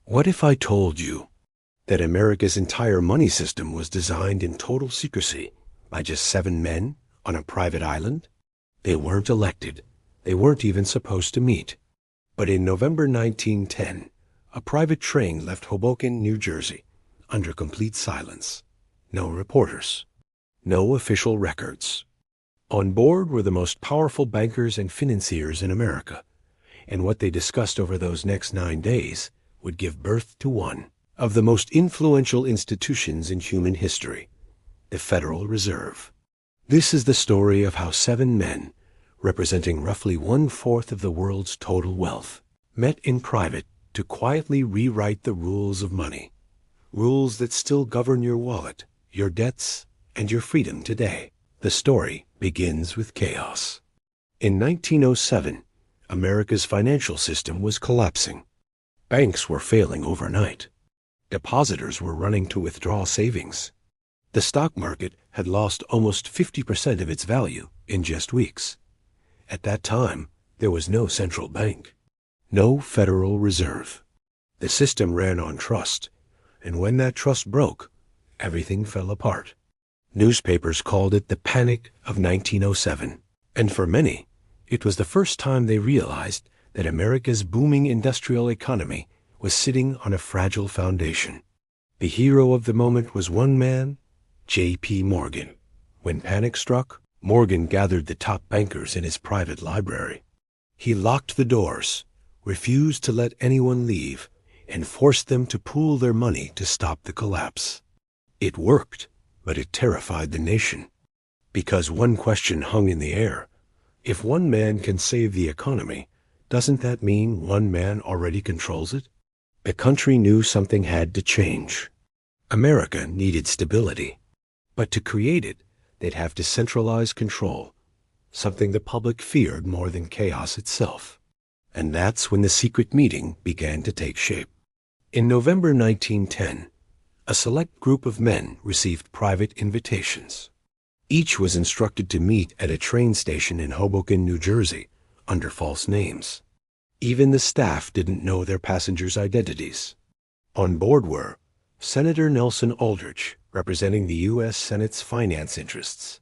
What if I told you that America's entire money system was designed in total secrecy by just 7 men on a private island? They weren't elected. They weren't even supposed to meet. But in November 1910, a private train left Hoboken, New Jersey, under complete silence. No reporters. No official records. On board were the most powerful bankers and financiers in America, and what they discussed over those next 9 days would give birth to one of the most influential institutions in human history, the Federal Reserve. This is the story of how 7 men, representing roughly 1/4 of the world's total wealth, met in private to quietly rewrite the rules of money, rules that still govern your wallet, your debts, and your freedom today. The story begins with chaos. In 1907, America's financial system was collapsing. Banks were failing overnight. Depositors were running to withdraw savings. The stock market had lost almost 50% of its value in just weeks. At that time, there was no central bank, no Federal Reserve. The system ran on trust, and when that trust broke, everything fell apart. Newspapers called it the Panic of 1907, and for many, it was the first time they realized that America's booming industrial economy was sitting on a fragile foundation. The hero of the moment was one man, J.P. Morgan. When panic struck, Morgan gathered the top bankers in his private library. He locked the doors, refused to let anyone leave, and forced them to pool their money to stop the collapse. It worked, but it terrified the nation. Because one question hung in the air. If one man can save the economy, doesn't that mean one man already controls it? The country knew something had to change. America needed stability. But to create it, they'd have to centralize control, something the public feared more than chaos itself. And that's when the secret meeting began to take shape. In November 1910, a select group of men received private invitations. Each was instructed to meet at a train station in Hoboken, New Jersey, under false names. Even the staff didn't know their passengers' identities. On board were Senator Nelson Aldrich, representing the U.S. Senate's finance interests;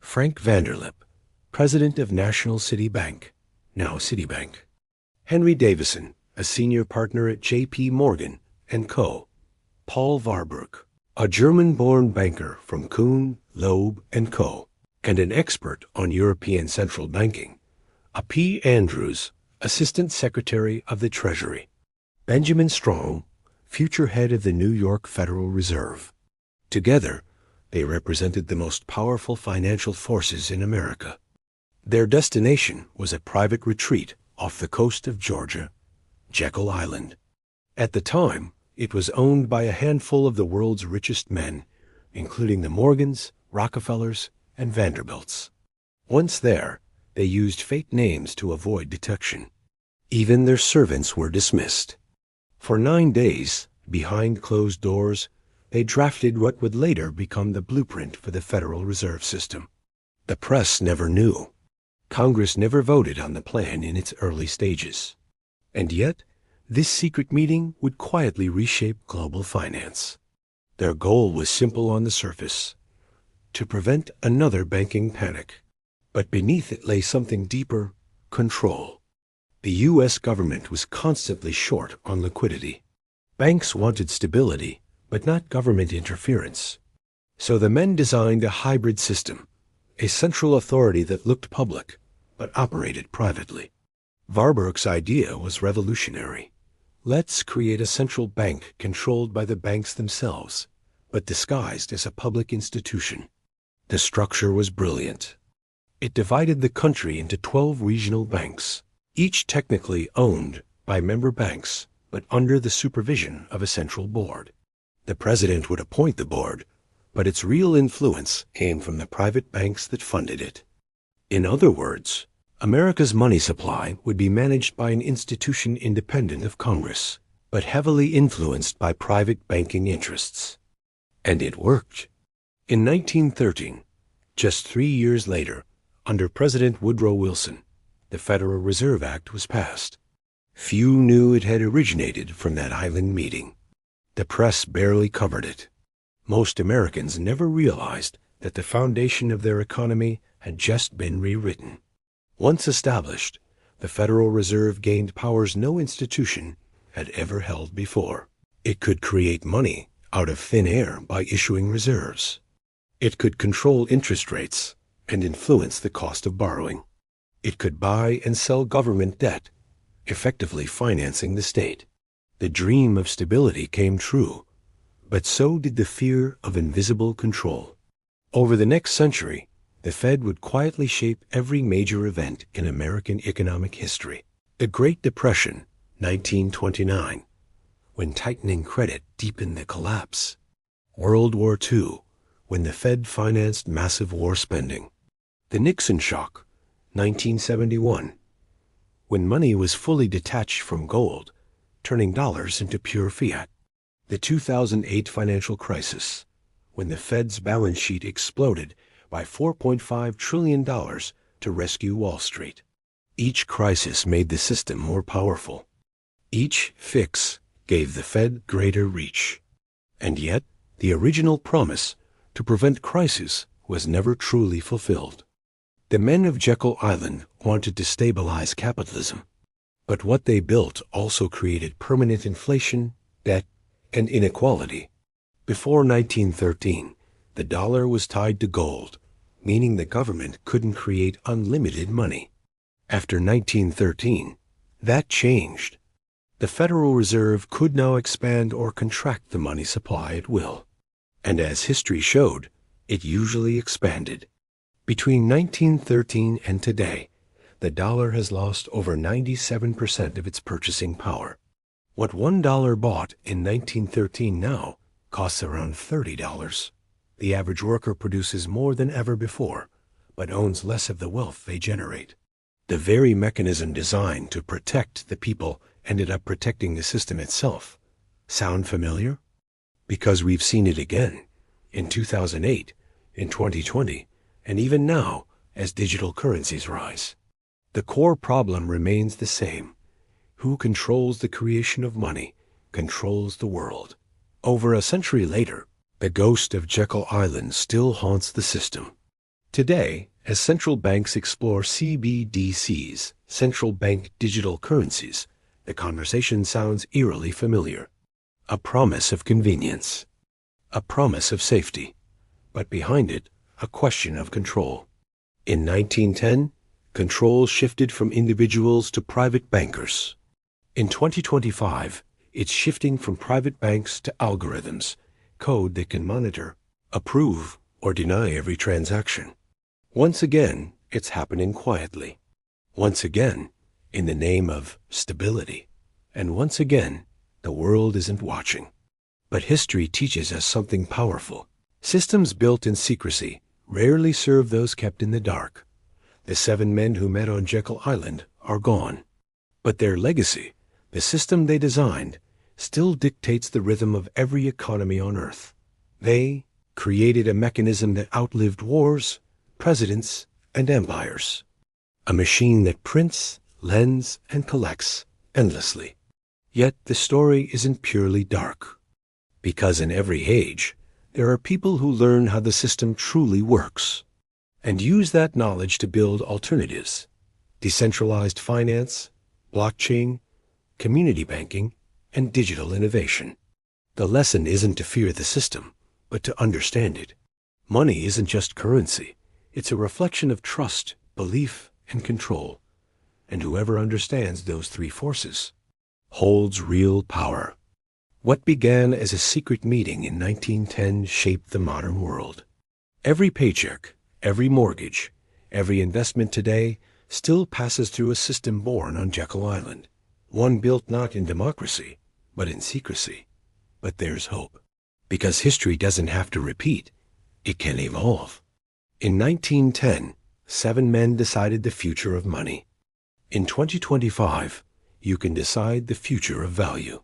Frank Vanderlip, president of National City Bank, now Citibank; Henry Davison, a senior partner at J.P. Morgan & Co.; Paul Warburg, a German-born banker from Kuhn, Loeb & Co., and an expert on European central banking; a P. Andrews, Assistant Secretary of the Treasury; Benjamin Strong, future head of the New York Federal Reserve. Together, they represented the most powerful financial forces in America. Their destination was a private retreat off the coast of Georgia, Jekyll Island. At the time, it was owned by a handful of the world's richest men, including the Morgans, Rockefellers, and Vanderbilts. Once there, they used fake names to avoid detection. Even their servants were dismissed. For 9 days, behind closed doors, they drafted what would later become the blueprint for the Federal Reserve System. The press never knew. Congress never voted on the plan in its early stages. And yet, this secret meeting would quietly reshape global finance. Their goal was simple on the surface: to prevent another banking panic. But beneath it lay something deeper: control. The U.S. government was constantly short on liquidity. Banks wanted stability, but not government interference. So the men designed a hybrid system, a central authority that looked public, but operated privately. Warburg's idea was revolutionary. Let's create a central bank controlled by the banks themselves, but disguised as a public institution. The structure was brilliant. It divided the country into 12 regional banks, each technically owned by member banks, but under the supervision of a central board. The president would appoint the board, but its real influence came from the private banks that funded it. In other words, America's money supply would be managed by an institution independent of Congress, but heavily influenced by private banking interests. And it worked. In 1913, just 3 years later, under President Woodrow Wilson, the Federal Reserve Act was passed. Few knew it had originated from that island meeting. The press barely covered it. Most Americans never realized that the foundation of their economy had just been rewritten. Once established, the Federal Reserve gained powers no institution had ever held before. It could create money out of thin air by issuing reserves. It could control interest rates and influence the cost of borrowing. It could buy and sell government debt, effectively financing the state. The dream of stability came true, but so did the fear of invisible control. Over the next century, the Fed would quietly shape every major event in American economic history. The Great Depression, 1929, when tightening credit deepened the collapse. World War II, when the Fed financed massive war spending. The Nixon shock, 1971, when money was fully detached from gold, turning dollars into pure fiat. The 2008 financial crisis, when the Fed's balance sheet exploded by $4.5 trillion to rescue Wall Street. Each crisis made the system more powerful. Each fix gave the Fed greater reach. And yet, the original promise to prevent crisis was never truly fulfilled. The men of Jekyll Island wanted to stabilize capitalism, but what they built also created permanent inflation, debt, and inequality. Before 1913, the dollar was tied to gold, meaning the government couldn't create unlimited money. After 1913, that changed. The Federal Reserve could now expand or contract the money supply at will. And as history showed, it usually expanded. Between 1913 and today, the dollar has lost over 97% of its purchasing power. What $1 bought in 1913 now costs around $30. The average worker produces more than ever before, but owns less of the wealth they generate. The very mechanism designed to protect the people ended up protecting the system itself. Sound familiar? Because we've seen it again, in 2008, in 2020, and even now as digital currencies rise. The core problem remains the same. Who controls the creation of money controls the world. Over a century later, the ghost of Jekyll Island still haunts the system. Today, as central banks explore CBDCs, central bank digital currencies, the conversation sounds eerily familiar. A promise of convenience, a promise of safety, but behind it, a question of control. In 1910, control shifted from individuals to private bankers. In 2025, it's shifting from private banks to algorithms, code that can monitor, approve, or deny every transaction. Once again, it's happening quietly. Once again, in the name of stability. And once again, the world isn't watching. But history teaches us something powerful. Systems built in secrecy rarely serve those kept in the dark. The 7 men who met on Jekyll Island are gone. But their legacy, the system they designed, still dictates the rhythm of every economy on Earth. They created a mechanism that outlived wars, presidents, and empires. A machine that prints, lends, and collects endlessly. Yet the story isn't purely dark. Because in every age, there are people who learn how the system truly works and use that knowledge to build alternatives. Decentralized finance, blockchain, community banking, and digital innovation. The lesson isn't to fear the system, but to understand it. Money isn't just currency. It's a reflection of trust, belief, and control. And whoever understands those 3 forces holds real power. What began as a secret meeting in 1910 shaped the modern world. Every paycheck, every mortgage, every investment today still passes through a system born on Jekyll Island. One built not in democracy, but in secrecy. But there's hope. Because history doesn't have to repeat. It can evolve. In 1910, 7 men decided the future of money. In 2025, you can decide the future of value.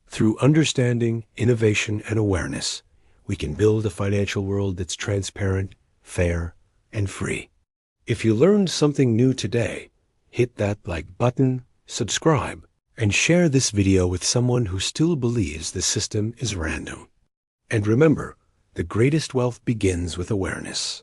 Through understanding, innovation, and awareness, we can build a financial world that's transparent, fair, and free. If you learned something new today, hit that like button, subscribe, And share this video with someone who still believes the system is random. And remember, the greatest wealth begins with awareness.